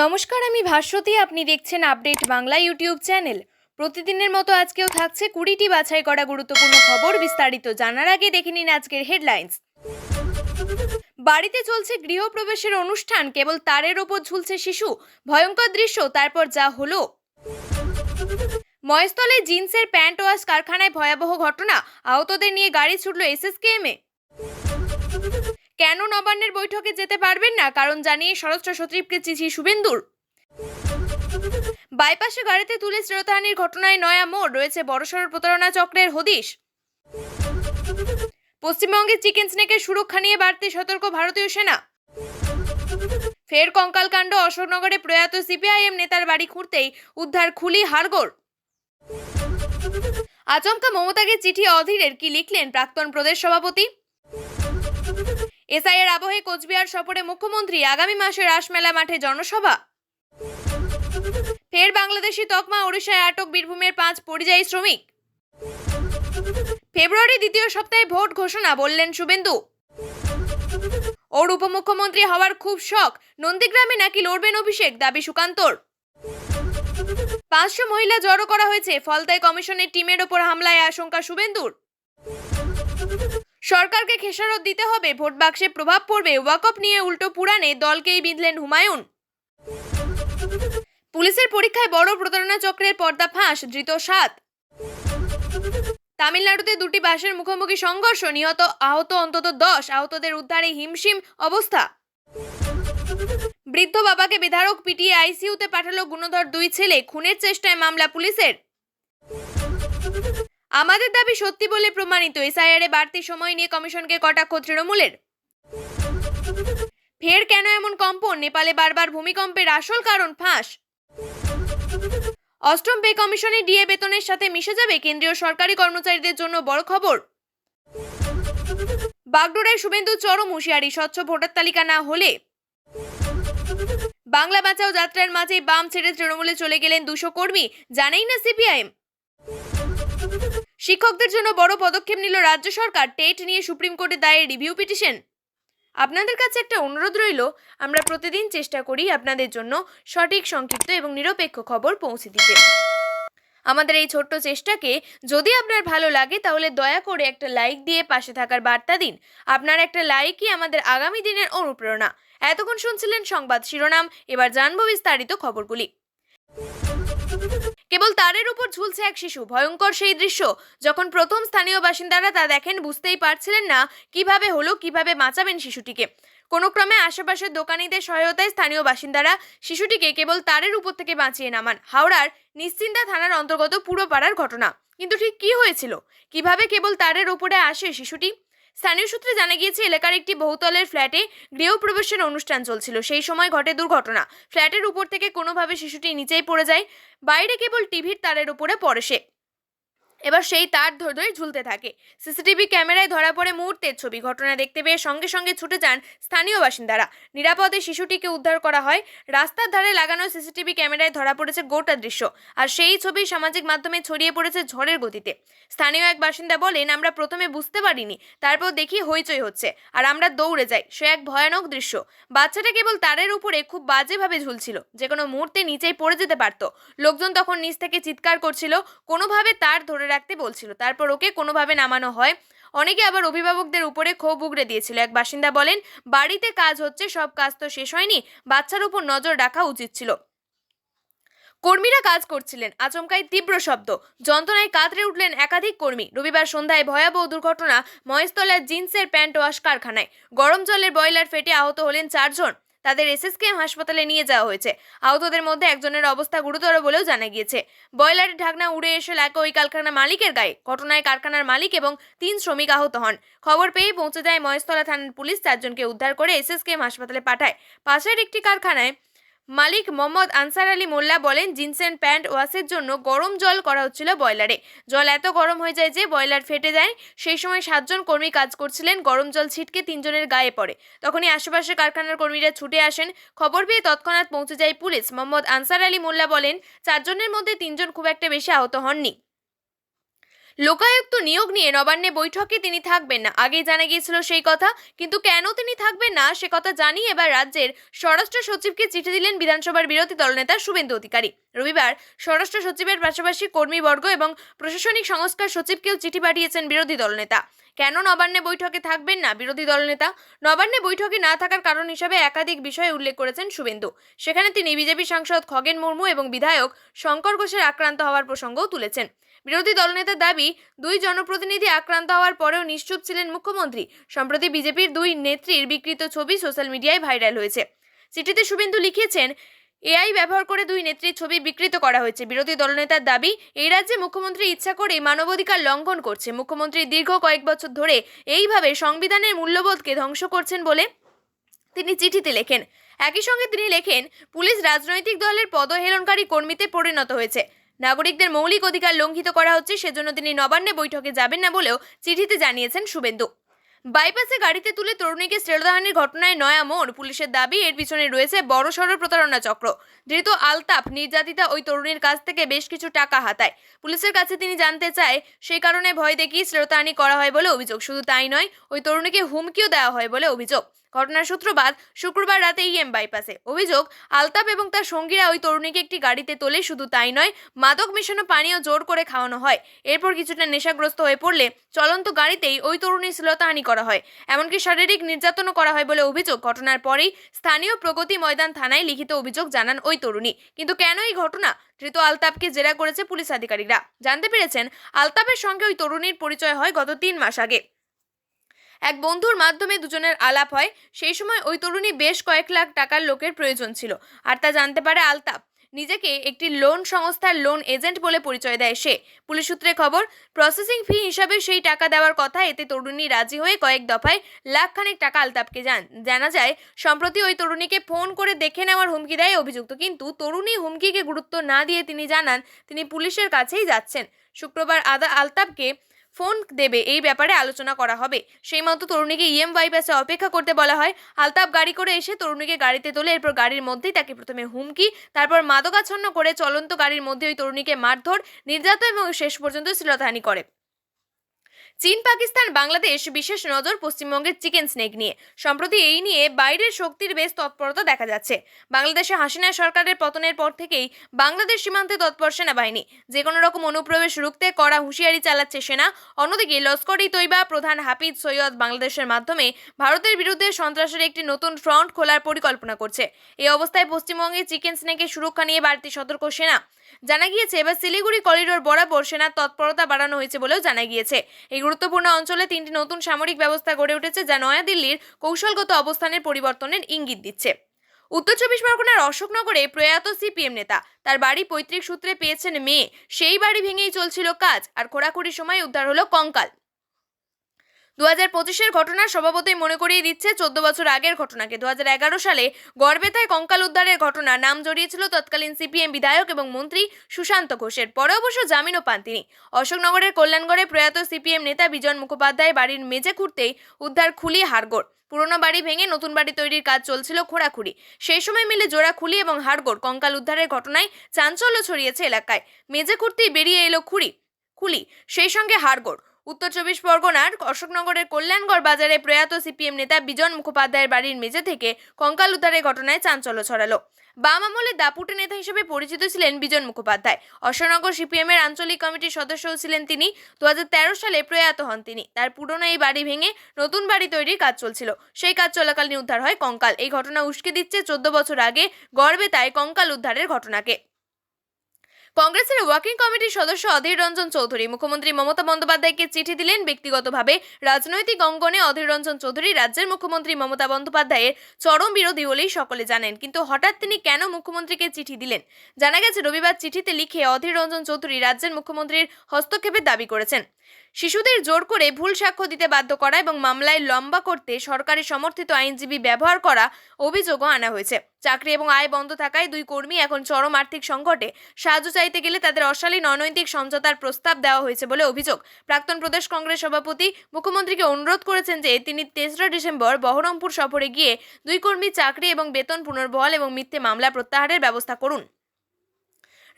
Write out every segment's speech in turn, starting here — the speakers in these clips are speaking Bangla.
নমস্কার, আমি ভাস্বতী। আপনি দেখছেন আপডেট বাংলা ইউটিউব চ্যানেল। প্রতিদিনের মতো আজকেও থাকছে 20টি বাছাই করা গুরুত্বপূর্ণ খবর। বিস্তারিত জানার আগে দেখে নিন আজকের হেডলাইন্স। বাড়িতে চলছে গৃহপ্রবেশের অনুষ্ঠান, কেবল তারের ওপর ঝুলছে শিশু। ভয়ঙ্কর দৃশ্য, তারপর যা হলো। মহেশতলে জিন্সের প্যান্ট ওয়াশ কারখানায় ভয়াবহ ঘটনা, আহতদের নিয়ে গাড়ি ছুটল এসএসকেএমে। কেন নবান্নের বৈঠকে যেতে পারবেন না, কারণ জানিয়ে স্বরাষ্ট্র সচিবকে চিঠি শুভেন্দুর। বাইপাসে গাড়িতে তুলে শ্লীলতাহানির ঘটনায় নয়া মোড়, রয়েছে বড়সড় প্রতারণা চক্রের হদিশ। পশ্চিমবঙ্গে চিকেন স্নেকের সুরক্ষা নিয়ে বাড়তি সতর্ক ভারতীয় সেনা। ফের কঙ্কালকাণ্ড, অশোকনগরে প্রয়াত সিপিআইএম নেতার বাড়ি খুঁড়তেই উদ্ধার খুলি হাড়গোড়। আচমকা মমতাকে চিঠি, অধীরের কি লিখলেন প্রাক্তন প্রদেশ সভাপতি। এসআইয়ের আবহে কোচবিহার সফরে মুখ্যমন্ত্রী, আগামী মাসে রাসমেলা মাঠে জনসভা। ফের বাংলাদেশি তকমা, ওড়িশায় আটক বীরভূমের 5 পরিযায়ী শ্রমিক। ফেব্রুয়ারি দ্বিতীয় সপ্তাহে ভোট ঘোষণা, বললেন শুভেন্দু। ওর উপমুখ্যমন্ত্রী হওয়ার খুব শখ, নন্দীগ্রামে নাকি লড়বেন অভিষেক, দাবি সুকান্তর। 500 মহিলা জড়ো করা হয়েছে, ফলতাই কমিশনের টিমের ওপর হামলায় আশঙ্কা শুভেন্দুর। সরকারকে খেসারত দিতে হবে, ভোট বাক্সে প্রভাব পড়বে, ওয়াকফ নিয়ে উল্টো পুরাণে দলকেই বিঁধলেন হুমায়ুন। পুলিশের পরীক্ষায় বড় প্রতারণা চক্রের পর্দা ফাঁস, ধৃত 7। তামিলনাড়ুতে 2টি বাসের মুখোমুখি সংঘর্ষ, আহত অন্তত 10, আহতদের উদ্ধারে হিমশিম অবস্থা। বৃদ্ধ বাবাকে বেধড়ক পিটিয়ে আইসিইউতে পাঠালো গুণধর 2 ছেলে, খুনের চেষ্টায় মামলা পুলিশের। আমাদের দাবি সত্যি বলে প্রমাণিত, এসআইআরে বাড়তি সময় নিয়ে কমিশনকে কটাক্ষ তৃণমূলের। ফের কেন এমন কম্পন, নেপালে বারবার ভূমিকম্পের আসল কারণ ফাঁস। অষ্টম পে কমিশনে ডিএ বেতনের সাথে মিশে যাবে, কেন্দ্রীয় সরকারি কর্মচারীদের জন্য বড় খবর। বাগডোরায় শুভেন্দু চরম হুঁশিয়ারি, স্বচ্ছ ভোটার তালিকা না হলে। বাংলা বাঁচাও যাত্রার মাঝে বাম ছেড়ে তৃণমূলে চলে গেলেন 200 কর্মী, জানেই না সিপিআইএম। শিক্ষকদের জন্য বড় পদক্ষেপ নিল রাজ্য সরকার, টেট নিয়ে সুপ্রিম কোর্টে দায়ের রিভিউ পিটিশন। আপনাদের কাছে একটা অনুরোধ রইল, আমরা প্রতিদিন চেষ্টা করি আপনাদের জন্য সঠিক, সংক্ষিপ্ত এবং নিরপেক্ষ খবর পৌঁছে দিতে। আমাদের এই ছোট্ট চেষ্টাকে যদি আপনার ভালো লাগে, তাহলে দয়া করে একটা লাইক দিয়ে পাশে থাকার বার্তা দিন। আপনার একটা লাইকই আমাদের আগামী দিনের অনুপ্রেরণা। এতক্ষণ শুনছিলেন সংবাদ শিরোনাম, এবার জানবো বিস্তারিত খবরগুলি। কেবল তারের উপর ঝুলছে এক শিশু, ভয়ঙ্কর সেই দৃশ্য। যখন প্রথম স্থানীয় বাসিন্দারা তা দেখেন, বুঝতেই পারছিলেন না কিভাবে হলো, কিভাবে বাঁচাবেন শিশুটিকে। কোনো ক্রমে আশেপাশের দোকানিদের সহায়তায় স্থানীয় বাসিন্দারা শিশুটিকে কেবল তারের উপর থেকে বাঁচিয়ে নামান। হাওড়ার নিশ্চিন্তা থানার অন্তর্গত পুরোপাড়ার ঘটনা। কিন্তু ঠিক কি হয়েছিল, কিভাবে কেবল তারের উপরে আসে শিশুটি? স্থানীয় সূত্রে জানা গিয়েছে, এলাকার একটি বহুতলের ফ্ল্যাটে গৃহপ্রবেশের অনুষ্ঠান চলছিল। সেই সময় ঘটে দুর্ঘটনা। ফ্ল্যাটের উপর থেকে কোনোভাবে শিশুটি নিচেই পড়ে যায়। বাইরে কেবল টিভির তারের উপরে পড়ে সে। এবার সেই তার ধরে ধরে ঝুলতে থাকে। সিসিটিভি ক্যামেরায় ধরা পড়ে মুহূর্তের ছবি। ঘটনা দেখতে পেয়ে সঙ্গে সঙ্গে ছুটে যান স্থানীয় বাসিন্দারা। নিরাপদে শিশুটিকে উদ্ধার করা হয়। রাস্তার ধারে লাগানো সিসিটিভি ক্যামেরায় ধরা পড়েছে গোটা দৃশ্য, আর সেই ছবি সামাজিক মাধ্যমে ছড়িয়ে পড়েছে ঝড়ের গতিতে। স্থানীয় এক বাসিন্দা বলেন, আমরা প্রথমে বুঝতে পারিনি, তারপর দেখি হইচই হচ্ছে, আর আমরা দৌড়ে যাই। সে এক ভয়ানক দৃশ্য। বাচ্চাটা কেবল তারের উপরে খুব বাজেভাবে ঝুলছিল, যে কোনো মুহূর্তে নিচেই পড়ে যেতে পারত। লোকজন তখন নিচ থেকে চিৎকার করছিল, কোনোভাবে তার ধরে রাখতে বলছিল। তারপর ওকে কোনোভাবে নামানো হয়। অনেকে আবার অভিভাবকদের উপরে ক্ষোভ উগড়ে দিয়েছিল। এক বাসিন্দা বলেন, বাড়িতে কাজ হচ্ছে, সব কাজ তো শেষ হয়নি, বাচ্চার উপর নজর রাখা উচিত ছিল। কর্মীরা কাজ করছিলেন, আচমকাই তীব্র শব্দ, যন্ত্রণায় কাতরে উঠলেন একাধিক কর্মী। রবিবার সন্ধ্যায় ভয়াবহ দুর্ঘটনা মহেশতলার জিন্সের প্যান্ট ওয়াশ কারখানায়। গরম জলের বয়লার ফেটে আহত হলেন 4 জন। তাদের এসএসকেএম হাসপাতালে নিয়ে যাওয়া হয়েছে। আহতদের মধ্যে একজনের অবস্থা গুরুতর বলেও জানা গিয়েছে। বয়লারের ঢাকনা উড়ে এসে লাগে ওই কারখানার মালিকের গায়ে। ঘটনায় কারখানার মালিক এবং 3 শ্রমিক আহত হন। খবর পেয়ে পৌঁছে যায় মহেশতলা থানার পুলিশ। 4 জনকে উদ্ধার করে এসএসকেএম হাসপাতালে পাঠায়। পাশের একটি কারখানায় মালিক মোহাম্মদ আনসার আলী মোল্লা বলেন, জিন্সের প্যান্ট ওয়াশের জন্য গরম জল করা হচ্ছিল বয়লারে। জল এত গরম হয়ে যায় যে বয়লার ফেটে যায়। সেই সময় 7 জন কর্মী কাজ করছিলেন। গরম জল ছিটকে 3 জনের গায়ে পড়ে। তখনই আশেপাশে কারখানার কর্মীরা ছুটে আসেন। খবর পেয়ে তৎক্ষণাৎ পৌঁছে যায় পুলিশ। মোহাম্মদ আনসার আলী মোল্লা বলেন, 4 জনের মধ্যে 3 জন খুব একটা বেশি আহত হননি। লোকায়ুক্ত নিয়োগ নিয়ে নবান্নে বৈঠকে তিনি থাকবেন না, আগেই জানা গিয়েছিল সেই কথা, কিন্তু কেন তিনি থাকবেন না সে কথা জানিয়ে এবার রাজ্যের স্বরাষ্ট্র সচিবকে চিঠি দিলেন বিধানসভার বিরোধী দলনেতা শুভেন্দু অধিকারী। রবিবার স্বরাষ্ট্র সচিবের পাশাপাশি কর্মীবর্গ এবং প্রশাসনিক সংস্কার সচিবকেও চিঠি পাঠিয়েছেন বিরোধী দলনেতা। কেন নবান্নে বৈঠকে থাকবেন না বিরোধী দলনেতা? নবান্নে বৈঠকে না থাকার কারণ হিসেবে একাধিক বিষয় উল্লেখ করেছেন শুভেন্দু। সেখানে তিনি বিজেপি সাংসদ খগেন মুর্মু এবং বিধায়ক শঙ্কর ঘোষের আক্রান্ত হওয়ার প্রসঙ্গও তুলেছেন। বিরোধী দলনেতার দাবি, দুই জনপ্রতিনিধি আক্রান্ত হওয়ার পরেও নিশ্চুপ ছিলেন মুখ্যমন্ত্রী। সম্প্রতি বিজেপির দুই নেত্রীর বিকৃত ছবি সোশ্যাল মিডিয়ায় ভাইরাল হয়েছে। চিঠিতে শুভেন্দু লিখেছেন, এআই ব্যবহার করে দুই নেত্রীর ছবি বিকৃত করা হয়েছে। বিরোধী দলনেতার দাবি, এই রাজ্যে মুখ্যমন্ত্রী ইচ্ছা করে মানবাধিকার লঙ্ঘন করছে। মুখ্যমন্ত্রী দীর্ঘ কয়েক বছর ধরে এইভাবে সংবিধানের মূল্যবোধকে ধ্বংস করছেন বলে তিনি চিঠিতে লেখেন। একই সঙ্গে তিনি লেখেন, পুলিশ রাজনৈতিক দলের পদহেলনকারী কর্মীতে পরিণত হয়েছে। নাগরিকদের মৌলিক অধিকার লঙ্ঘিত করা হচ্ছে, সেজন্য তিনি নবান্নে বৈঠকে যাবেন না বলেও চিঠিতে জানিয়েছেন শুভেন্দু। বাইপাসে গাড়িতে তুলে তরুণীকে শ্লীলতাহানির ঘটনায় নয়া মোড়। পুলিশের দাবি, এর পিছনে রয়েছে বড়সড় প্রতারণা চক্র। ধৃত আলতাফ নির্যাতিতা ওই তরুণীর কাছ থেকে বেশ কিছু টাকা হাতায়। পুলিশের কাছে তিনি জানতে চায়, সেই কারণে ভয় দেখিয়ে শ্লীলতাহানি করা হয় বলে অভিযোগ। শুধু তাই নয়, ওই তরুণীকে হুমকিও দেওয়া হয় বলে অভিযোগ। ঘটনার সূত্রপাত শুক্রবার রাতে বাইপাসে। অভিযোগ, আলতাফ এবং তার সঙ্গীরা ওই তরুণীকে একটি গাড়িতে তোলে। শুধু তাই নয়, মাদক মেশানো পানীয় জোর করে খাওয়ানো হয়। এরপর কিছুটা নেশাগ্রস্ত হয়ে পড়লে চলন্ত গাড়িতেই ওই তরুণীর শ্লীলতাহানি করা হয়, এমনকি শারীরিক নির্যাতনও করা হয় বলে অভিযোগ। ঘটনার পরেই স্থানীয় প্রগতি ময়দান থানায় লিখিত অভিযোগ জানান ওই তরুণী। কিন্তু কেন এই ঘটনা? ধৃত আলতাফকে জেরা করেছে পুলিশ আধিকারিকরা। জানতে পেরেছেন, আলতাফের সঙ্গে ওই তরুণীর পরিচয় হয় গত 3 মাস আগে। এক বন্ধুর মাধ্যমে দুজনের আলাপ হয়। সেই সময় ওই তরুণী বেশ কয়েক লাখ টাকার লোকের প্রয়োজন ছিল, আর তা জানতে পারে আলতাফ। নিজেকে একটি লোন সংস্থার লোন এজেন্ট বলে পরিচয় দেয় সে। পুলিশ সূত্রে খবর, প্রসেসিং ফি হিসাবে সেই টাকা দেওয়ার কথা। এতে তরুণী রাজি হয়ে কয়েক দফায় লাখখানেক টাকা আলতাফকে জানা যায়। সম্প্রতি ওই তরুণীকে ফোন করে দেখে নেওয়ার হুমকি দেয় অভিযুক্ত, কিন্তু তরুণী হুমকিকে গুরুত্ব না দিয়ে তিনি জানান তিনি পুলিশের কাছেই যাচ্ছেন। শুক্রবার আলতাফকে ফোন দেবে, এই ব্যাপারে আলোচনা করা হবে। সেই মতো তরুণীকে বাইপাসে অপেক্ষা করতে বলা হয়। আলতাফ গাড়ি করে এসে তরুণীকে গাড়িতে তোলে। এরপর গাড়ির মধ্যেই তাকে প্রথমে হুমকি, তারপর মাদকাচ্ছন্ন করে চলন্ত গাড়ির মধ্যে ওই তরুণীকে মারধর, নির্যাতন এবং শেষ পর্যন্ত শ্লীলতাহানি করে। চীন, পাকিস্তান, বাংলাদেশ বিশেষ নজর পশ্চিমবঙ্গের চিকেন স্নেক নিয়ে। সম্প্রতি এই নিয়ে বাইরের শক্তির বেশ তৎপরতা দেখা যাচ্ছে। বাংলাদেশে হাসিনা সরকারের পতনের পর থেকেই বাংলাদেশ সীমান্তে তৎপর সেনাবাহিনী। যে কোনো রকম অনুপ্রবেশ রুখতে কড়া হুঁশিয়ারি চালাচ্ছে সেনা। অন্যদিকে লস্কর-ই-তৈবা প্রধান হাফিজ সৈয়দ বাংলাদেশের মাধ্যমে ভারতের বিরুদ্ধে সন্ত্রাসের একটি নতুন ফ্রন্ট খোলার পরিকল্পনা করছে। এই অবস্থায় পশ্চিমবঙ্গে চিকেন স্নেকের সুরক্ষা নিয়ে বাড়তি সতর্ক সেনা। জানা গিয়েছে, এবার শিলিগুড়ি করিডোর বরাবর সেনার তৎপরতা বাড়ানো হয়েছে বলেও জানা গিয়েছে। এই গুরুত্বপূর্ণ অঞ্চলে 3টি নতুন সামরিক ব্যবস্থা গড়ে উঠেছে, যা নয়াদিল্লির কৌশলগত অবস্থানের পরিবর্তনের ইঙ্গিত দিচ্ছে। উত্তর 24 পরগনার অশোকনগরে প্রয়াত সিপিএম নেতা, তার বাড়ি পৈতৃক সূত্রে পেয়েছেন মেয়ে। সেই বাড়ি ভেঙেই চলছিল কাজ, আর খোঁড়াখুড়ির সময় উদ্ধার হলো কঙ্কাল। 2025-এর ঘটনা স্বভাবতই মনে করিয়ে দিচ্ছে 14 বছর আগের ঘটনাকে। 2011 সালে গড়বেতায় কঙ্কাল উদ্ধারের ঘটনা নাম জড়িয়েছিল তৎকালীন সিপিএম বিধায়ক এবং মন্ত্রী সুশান্ত ঘোষের। পরে অবশ্য জামিনও পান তিনি। অশোকনগরের কল্যাণগড়ে প্রয়াত সিপিএম নেতা বিজন মুখোপাধ্যায় বাড়ির মেঝে খুঁড়তেই উদ্ধার খুলি হাড়গোড়। পুরনো বাড়ি ভেঙে নতুন বাড়ি তৈরির কাজ চলছিল খোঁড়াখুড়ি। সেই সময় মিলে জোড়া খুলি এবং হাড়গোড় কঙ্কাল উদ্ধারের ঘটনায় চাঞ্চল্য ছড়িয়েছে এলাকায়। মেঝে খুঁড়তেই বেরিয়ে এলো খুলি, সেই সঙ্গে হাড়গোড়। উত্তর 24 পরগনার অশোকনগরের কল্যাণগড় বাজারে প্রয়াত সিপিএম নেতা বিজন মুখোপাধ্যায়ের বাড়ির মেঝে থেকে কঙ্কাল উদ্ধারের ঘটনায় চাঞ্চল্য ছড়ালো। বাম আমলে দাপুটে নেতা হিসেবে পরিচিত ছিলেন বিজন মুখোপাধ্যায়। অশোকনগর সিপিএমের আঞ্চলিক কমিটির সদস্যও ছিলেন তিনি। 2013 সালে প্রয়াত হন তিনি। তার পুরনো এই বাড়ি ভেঙে নতুন বাড়ি তৈরির কাজ চলছিল। সেই কাজ চলাকালীন উদ্ধার হয় কঙ্কাল। এই ঘটনা উস্কে দিচ্ছে 14 বছর আগে গড়বেতায় কঙ্কাল উদ্ধারের ঘটনাকে। কংগ্রেসের ওয়ার্কিং কমিটির সদস্য অধীর রঞ্জন চৌধুরী মুখ্যমন্ত্রী মমতা বন্দ্যোপাধ্যায়কে চিঠি দিলেন। ব্যক্তিগতভাবে রাজনৈতিক অঙ্গনে অধীর রঞ্জন চৌধুরী রাজ্যের মুখ্যমন্ত্রী মমতা বন্দ্যোপাধ্যায়ের চরম বিরোধী বলেই সকলে জানেন। কিন্তু হঠাৎ তিনি কেন মুখ্যমন্ত্রীকে চিঠি দিলেন? জানা গেছে, রবিবার চিঠিতে লিখে অধীর রঞ্জন চৌধুরী রাজ্যের মুখ্যমন্ত্রীর হস্তক্ষেপের দাবি করেছেন। শিশুদের জোর করে ভুল সাক্ষ্য দিতে বাধ্য করা এবং মামলায় লম্বা করতে সরকারি সমর্থিত আইনজীবী ব্যবহার করা অভিযোগও আনা হয়েছে। চাকরি এবং আয় বন্ধ থাকায় দুই কর্মী এখন চরম আর্থিক সংকটে। সাহায্য চাইতে গেলে তাদের অশালীন অনৈতিক সমঝোতার প্রস্তাব দেওয়া হয়েছে বলে অভিযোগ। প্রাক্তন প্রদেশ কংগ্রেস সভাপতি মুখ্যমন্ত্রীকে অনুরোধ করেছেন যে তিনি 3রা ডিসেম্বর বহরমপুর সফরে গিয়ে দুই কর্মী চাকরি এবং বেতন পুনর্বহাল এবং মিথ্যে মামলা প্রত্যাহারের ব্যবস্থা করুন।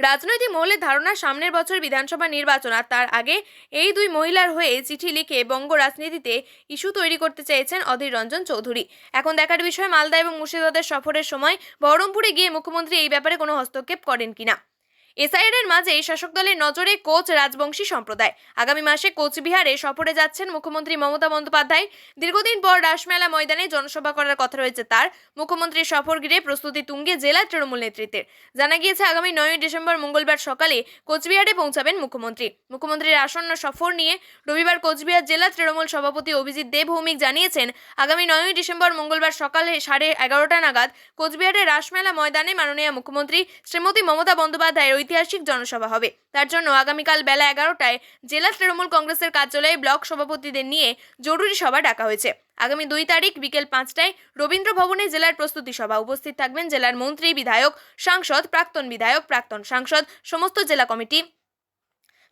রাজনৈতিক মহলের ধারণা সামনের বছর বিধানসভা নির্বাচন, আর তার আগে এই দুই মহিলার হয়ে চিঠি লিখে বঙ্গ রাজনীতিতে ইস্যু তৈরি করতে চেয়েছেন অধীর রঞ্জন চৌধুরী। এখন দেখার বিষয় মালদা এবং মুর্শিদাবাদের সফরের সময় বহরমপুরে গিয়ে মুখ্যমন্ত্রী এই ব্যাপারে কোনো হস্তক্ষেপ করেন কিনা। এসআইআর এর মাঝে শাসক দলের নজরে কোচ রাজবংশী সম্প্রদায়। আগামী মাসে কোচবিহারে সফরে যাচ্ছেন মুখ্যমন্ত্রী মমতা বন্দ্যোপাধ্যায়। দীর্ঘদিন পর রাসমেলা ময়দানে জনসভা করার কথা রয়েছে তার। মুখ্যমন্ত্রীর সফর ঘিরে প্রস্তুতি তুঙ্গে জেলা তৃণমূল নেতৃত্বের। জানা গিয়েছে আগামী 9 ডিসেম্বর মঙ্গলবার সকালে কোচবিহারে পৌঁছাবেন মুখ্যমন্ত্রী। মুখ্যমন্ত্রীর আসন্ন সফর নিয়ে রবিবার কোচবিহার জেলা তৃণমূল সভাপতি অভিজিৎ দেব ভৌমিক জানিয়েছেন, আগামী 9 ডিসেম্বর মঙ্গলবার সকালে 11:30 নাগাদ কোচবিহারের রাসমেলা ময়দানে মাননীয় মুখ্যমন্ত্রী শ্রীমতী মমতা বন্দ্যোপাধ্যায়ের ঐতিহাসিক জনসভা হবে। তার জন্য আগামীকাল বেলা 11টায় জেলা তৃণমূল কংগ্রেসের কার্যালয়ে ব্লক সভাপতিদের নিয়ে জরুরি সভা ডাকা হয়েছে। আগামী 2 তারিখ বিকেল 5টায় রবীন্দ্র ভবনে জেলার প্রস্তুতি সভা। উপস্থিত থাকবেন জেলার মন্ত্রী, বিধায়ক, সাংসদ, প্রাক্তন বিধায়ক, প্রাক্তন সাংসদ, সমস্ত জেলা কমিটি,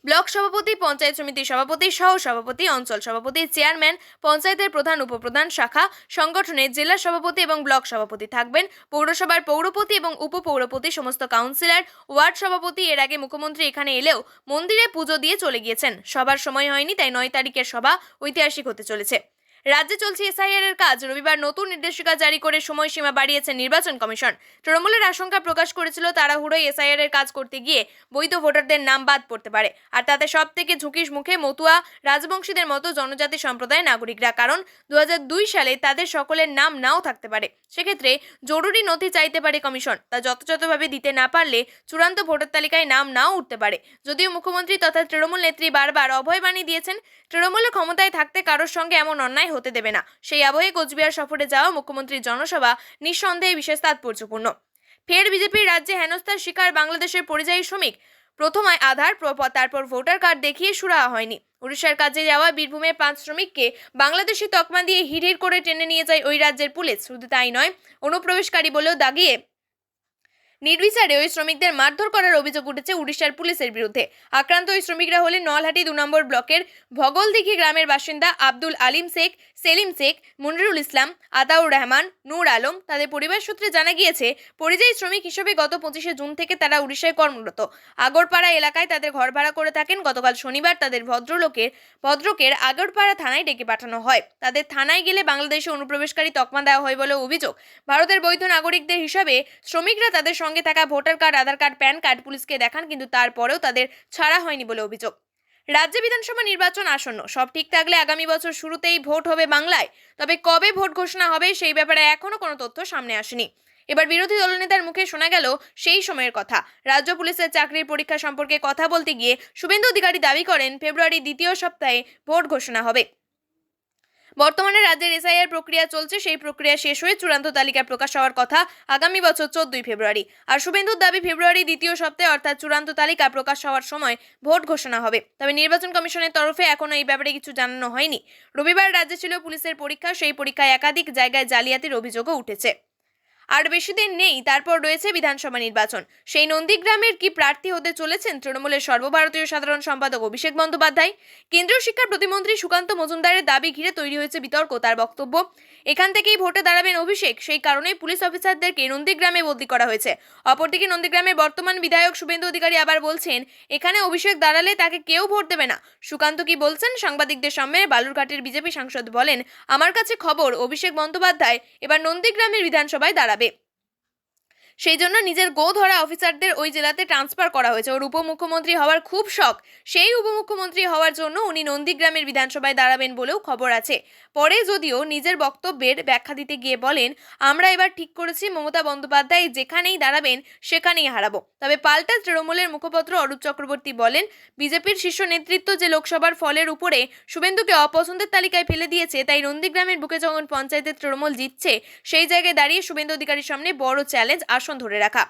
ব্লক সভাপতি, পঞ্চায়েত সমিতির সভাপতি, সহ সভাপতি, অঞ্চল সভাপতি, চেয়ারম্যান, পঞ্চায়েতের প্রধান, উপপ্রধান, শাখা সংগঠনের জেলা সভাপতি এবং ব্লক সভাপতি থাকবেন। পৌরসভার পৌরপতি এবং উপপৌরপতি, সমস্ত কাউন্সিলর, ওয়ার্ড সভাপতি। এর আগে মুখ্যমন্ত্রী এখানে এলেও মন্দিরে পুজো দিয়ে চলে গিয়েছেন। সবার সময় হয়নি, তাই 9 তারিখের সভা ঐতিহাসিক হতে চলেছে। রাজ্যে চলছে এসআইআর এর কাজ। রবিবার নতুন নির্দেশিকা জারি করে সময়সীমা বাড়িয়েছে নির্বাচন কমিশন। তৃণমূলের আশঙ্কা প্রকাশ করেছিল তাড়াহুড়োয় এসআইআর এর কাজ করতে গিয়ে বৈধ ভোটারদের নাম বাদ পড়তে পারে, আর তাতে সব থেকে ঝুঁকির মুখে মতুয়া, রাজবংশীদের মতো জনজাতি সম্প্রদায়ের নাগরিকরা। কারণ 2002 সালে তাদের সকলের নাম নাও থাকতে পারে। সেক্ষেত্রে জরুরি নথি চাইতে পারে কমিশন। তা যথাযথভাবে দিতে না পারলে চূড়ান্ত ভোটার তালিকায় নাম নাও উঠতে পারে। যদিও মুখ্যমন্ত্রী তথা তৃণমূল নেত্রী বারবার অভয়বাণী দিয়েছেন, তৃণমূলের ক্ষমতায় থাকতে কারোর সঙ্গে এমন অন্যায় হতে দেবে না। সেই আবহে কোচবিহার সফরে যাওয়া মুখ্যমন্ত্রীর জনসভা নিঃসন্দেহে বিশেষ তাৎপর্যপূর্ণ। ফের বিজেপির রাজ্যে হেনস্থার শিকার বাংলাদেশের পরিযায়ী শ্রমিক। প্রথমে আধার, তারপর ভোটার কার্ড দেখিয়ে সুরাহা হয়নি। উড়িষ্যার কাজে যাওয়া বীরভূমের 5 শ্রমিককে বাংলাদেশি তকমা দিয়ে হিড়হিড় করে টেনে নিয়ে যায় ওই রাজ্যের পুলিশ। শুধু তাই নয়, অনুপ্রবেশকারী বলেও দাগিয়ে নির্বিচারে ওই শ্রমিকদের মারধর করার অভিযোগ উঠেছে উড়িষ্যার পুলিশের বিরুদ্ধে। আক্রান্ত ওই শ্রমিকরা হলেন নলহাটি 2 নম্বর ব্লকের ভগলদিঘি গ্রামের বাসিন্দা আব্দুল আলিম শেখ, সেলিম শেখ, মুনিরুল ইসলাম, আতাউর রহমান, নূর আলম। তাদের পরিবার সূত্রে জানা গিয়েছে, পরিযায়ী শ্রমিক হিসেবে গত 25শে জুন থেকে তারা উড়িষ্যায় কর্মরত। আগরপাড়া এলাকায় তাদের ঘর ভাড়া করে থাকেন। গতকাল শনিবার তাদের ভদ্রকের আগরপাড়া থানায় ডেকে পাঠানো হয়। তাদের থানায় গেলে বাংলাদেশে অনুপ্রবেশকারী তকমা দেওয়া হয় বলে অভিযোগ। ভারতের বৈধ নাগরিকদের হিসাবে শ্রমিকরা তাদের সঙ্গে থাকা ভোটার কার্ড, আধার কার্ড, প্যান কার্ড পুলিশকে দেখান, কিন্তু তারপরেও তাদের ছাড়া হয়নি বলে অভিযোগ। রাজ্যে বিধানসভা নির্বাচন আসন্ন। সব ঠিক থাকলে আগামী বছর শুরুতেই ভোট হবে বাংলায়। তবে কবে ভোট ঘোষণা হবে সেই ব্যাপারে এখনো কোনো তথ্য সামনে আসেনি। এবার বিরোধী দলনেতার মুখে শোনা গেল সেই সময়ের কথা। রাজ্য পুলিশের চাকরির পরীক্ষা সম্পর্কে কথা বলতে গিয়ে শুভেন্দু অধিকারী দাবি করেন, ফেব্রুয়ারির 2য় সপ্তাহে ভোট ঘোষণা হবে। বর্তমানে রাজ্যের এসআইআর প্রক্রিয়া চলছে। সেই প্রক্রিয়া শেষ হয়ে চূড়ান্ত তালিকা প্রকাশ হওয়ার কথা আগামী বছর 14 ফেব্রুয়ারি। আর শুভেন্দুর দাবি, ফেব্রুয়ারি 2য় সপ্তাহে অর্থাৎ চূড়ান্ত তালিকা প্রকাশ হওয়ার সময় ভোট ঘোষণা হবে। তবে নির্বাচন কমিশনের তরফে এখনো এই ব্যাপারে কিছু জানানো হয়নি। রবিবার রাজ্যে ছিল পুলিশের পরীক্ষা। সেই পরীক্ষায় একাধিক জায়গায় জালিয়াতির অভিযোগও উঠেছে। আর বেশি দিন নেই, তারপর রয়েছে বিধানসভা নির্বাচন। সেই নন্দীগ্রামের কি প্রার্থী হতে চলেছেন তৃণমূলের সর্বভারতীয় সাধারণ সম্পাদক অভিষেক বন্দ্যোপাধ্যায়? কেন্দ্রীয় শিক্ষা প্রতিমন্ত্রী সুকান্ত মজুমদারের দাবি ঘিরে তৈরি হয়েছে বিতর্ক। তার বক্তব্য, এখান থেকেই ভোটে দাঁড়াবেন অভিষেক। সেই কারণেই পুলিশ অফিসারদেরকে নন্দীগ্রামে বদলি করা হয়েছে। অপরদিকে নন্দীগ্রামের বর্তমান বিধায়ক শুভেন্দু অধিকারী আবার বলছেন, এখানে অভিষেক দাঁড়ালে তাকে কেউ ভোট দেবে না। সুকান্ত কি বলছেন সাংবাদিকদের সামনে? বালুরঘাটের বিজেপি সাংসদ বলেন, আমার কাছে খবর অভিষেক বন্দ্যোপাধ্যায় এবার নন্দীগ্রামের বিধানসভায় দাঁড়াবে। সেই জন্য নিজের গো ধরা অফিসারদের ওই জেলাতে ট্রান্সফার করা হয়েছে। ওর উপমুখ্যমন্ত্রী হওয়ার খুব শখ। সেই উপমুখ্যমন্ত্রী হওয়ার জন্য উনি নন্দীগ্রামের বিধানসভায় দাঁড়াবেন বলেও খবর আছে। পরে যদিও নিজের বক্তব্যের ব্যাখ্যা দিতে গিয়ে বলেন, আমরা এবার ঠিক করেছি মমতা বন্দ্যোপাধ্যায় যেখানেই দাঁড়াবেন সেখানেই হারাবো। তবে পাল্টা তৃণমূলের মুখপাত্র অরূপ চক্রবর্তী বলেন, বিজেপির শীর্ষ নেতৃত্ব যে লোকসভার ফলের উপরে শুভেন্দুকে অপছন্দের তালিকায় ফেলে দিয়েছে, তাই নন্দীগ্রামের বুকে যখন পঞ্চায়েতের তৃণমূল জিতছে, সেই জায়গায় দাঁড়িয়ে শুভেন্দু অধিকারীর সামনে বড় চ্যালেঞ্জ আসন ধরে রাখা।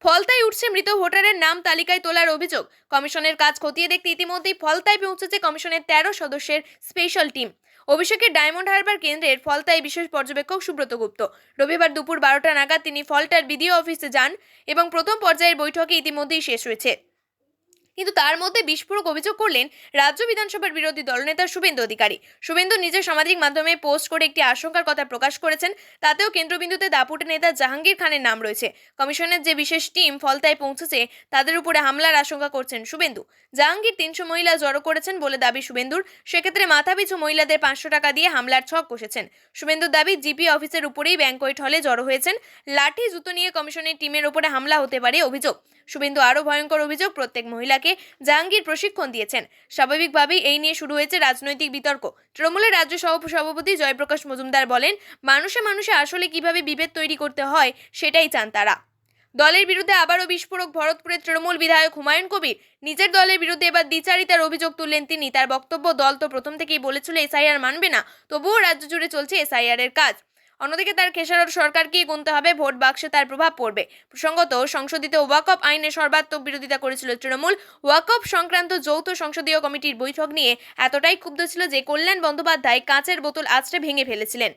ফলতায় উঠছে মৃত ভোটারের নাম তালিকায় তোলার অভিযোগ। কমিশনের কাজ খতিয়ে দেখতে ইতিমধ্যেই ফলতায় পৌঁছেছে কমিশনের 13 সদস্যের স্পেশাল টিম। অভিষেকের ডায়মন্ড হারবার কেন্দ্রের ফলতায় বিশেষ পর্যবেক্ষক সুব্রত গুপ্ত। রবিবার দুপুর 12টা নাগাদ তিনি ফলতার বিডিও অফিসে যান এবং প্রথম পর্যায়ের বৈঠকে ইতিমধ্যেই শেষ হয়েছে। কিন্তু তার মধ্যে বিস্ফোরক অভিযোগ করলেন রাজ্য বিধানসভার বিরোধী দলনেতা শুভেন্দু অধিকারী। শুভেন্দু নিজের সামাজিক মাধ্যমে পোস্ট করে একটি আশঙ্কার কথা প্রকাশ করেছেন। তাতেও কেন্দ্রবিন্দুতে দাপুটে নেতা জাহাঙ্গীর খানের নাম রয়েছে। কমিশনের যে বিশেষ টিম ফলতায় পৌঁছেছে তাদের উপরে হামলার আশঙ্কা করছেন শুভেন্দু। জাহাঙ্গীর 300 মহিলা জড়ো করেছেন বলে দাবি শুভেন্দুর। সেক্ষেত্রে মাথাপিছু মহিলাদের 500 টাকা দিয়ে হামলার ছক কষেছেন। শুভেন্দুর দাবি জিপি অফিসের উপরেই ব্যাংকোয়েট হলে জড়ো হয়েছেন। লাঠি জুতো নিয়ে কমিশনের টিমের উপরে হামলা হতে পারে অভিযোগ। শুভেন্দু আরও ভয়ঙ্কর অভিযোগ, প্রত্যেক মহিলাকে জাহাঙ্গীর প্রশিক্ষণ দিয়েছেন। স্বাভাবিকভাবেই এই নিয়ে শুরু হয়েছে রাজনৈতিক বিতর্ক। তৃণমূলের রাজ্য সভাপতি জয়প্রকাশ মজুমদার বলেন, মানুষে মানুষে আসলে কিভাবে বিভেদ তৈরি করতে হয় সেটাই চান তারা। দলের বিরুদ্ধে আবারও বিস্ফোরক ভরতপুরের তৃণমূল বিধায়ক হুমায়ুন কবির। নিজের দলের বিরুদ্ধে এবার দ্বিচারিতার অভিযোগ তুললেন তিনি। তার বক্তব্য, দল তো প্রথম থেকেই বলেছিল এসআইআর মানবে না, তবুও রাজ্য জুড়ে চলছে এসআইআর এর কাজ। অন্যদিকে তার খেসারত সরকারকেই গুনতে হবে, ভোট বাক্সে তার প্রভাব পড়বে। প্রসঙ্গত, সংশোধিত ওয়াকফ আইনের সর্বাত্মক বিরোধিতা করেছিল তৃণমূল। ওয়াকফ সংক্রান্ত যৌথ সংসদীয় কমিটির বৈঠক নিয়ে এতটাই ক্ষুব্ধ ছিল যে কল্যাণ বন্দ্যোপাধ্যায় কাঁচের বোতল আঁচড়ে ভেঙে ফেলেছিলেন।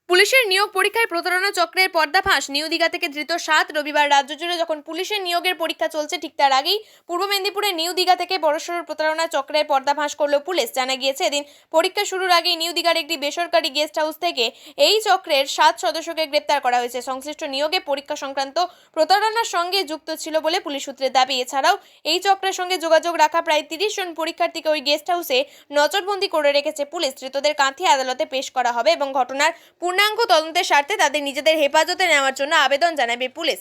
পুলিশের নিয়োগ পরীক্ষায় প্রতারণা চক্রের পর্দাফাঁস। নিউ দিঘা থেকে ধৃত 7। রবিবার রাজ্য জুড়ে যখন পুলিশের নিয়োগের পরীক্ষা চলছে, ঠিক তার আগেই পূর্ব মেদিনীপুরের নিউ দিঘা থেকে বড়সড় প্রতারণা চক্রের পর্দাফাঁস করল পুলিশ। জানা গিয়েছে, এদিন পরীক্ষা শুরুর আগেই নিউ দিঘার একটি বেসরকারি গেস্ট হাউস থেকে এই চক্রের 7 সদস্যকে গ্রেপ্তার করা হয়েছে। সংশ্লিষ্ট নিয়োগে পরীক্ষা সংক্রান্ত প্রতারণার সঙ্গে যুক্ত ছিল বলে পুলিশ সূত্রের দাবি। এছাড়াও এই চক্রের সঙ্গে যোগাযোগ রাখা প্রায় 30 জন পরীক্ষার্থীকে ওই গেস্ট হাউসে নজরবন্দি করে রেখেছে পুলিশ। ধৃতদের কাঁথি আদালতে পেশ করা হবে এবং ঘটনার পূর্ণাঙ্গ তদন্তের স্বার্থে তাদের নিজেদের হেফাজতে নেওয়ার জন্য আবেদন জানাবে পুলিশ।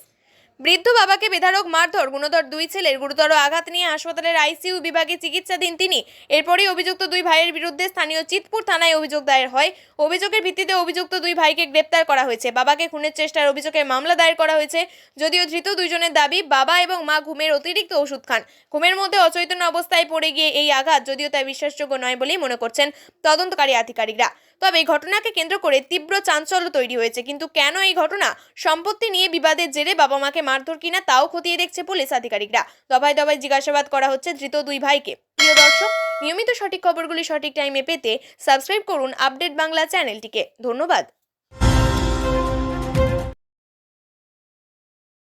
বৃদ্ধ বাবাকে বেধড়ক মারধর, গুণধর 2 ছেলের গুরুতর আঘাত নিয়ে হাসপাতালের আইসিইউ বিভাগে চিকিৎসাধীন তিনি। এরপরই অভিযুক্ত 2 ভাইয়ের বিরুদ্ধে স্থানীয় চিতপুর থানায় অভিযোগ দায়ের হয়। অভিযোগের ভিত্তিতে অভিযুক্ত 2 ভাইকে গ্রেপ্তার করা হয়েছে। বাবাকে খুনের চেষ্টার অভিযোগে মামলা দায়ের করা হয়েছে। যদিও ধৃত 2 জনের দাবি, বাবা এবং মা ঘুমের অতিরিক্ত ওষুধ খান। ঘুমের মধ্যে অচৈতন্য অবস্থায় পড়ে গিয়ে এই আঘাত, যদিও তা বিশ্বাসযোগ্য নয় বলেই মনে করছেন তদন্তকারী আধিকারিকরা। তবে এই ঘটনাকে কেন্দ্র করে তীব্র চাঞ্চল্য তৈরি হয়েছে। কিন্তু কেন এই ঘটনা? সম্পত্তি নিয়ে বিবাদের জেরে বাবা মাকে মারধর কিনা তাও খতিয়ে দেখছে পুলিশ আধিকারিকরা। দফায় দফায় জিজ্ঞাসাবাদ করা হচ্ছে ধৃত 2 ভাইকে। প্রিয় দর্শক, নিয়মিত সঠিক খবরগুলি সঠিক টাইমে পেতে সাবস্ক্রাইব করুন আপডেট বাংলা চ্যানেলটিকে। ধন্যবাদ।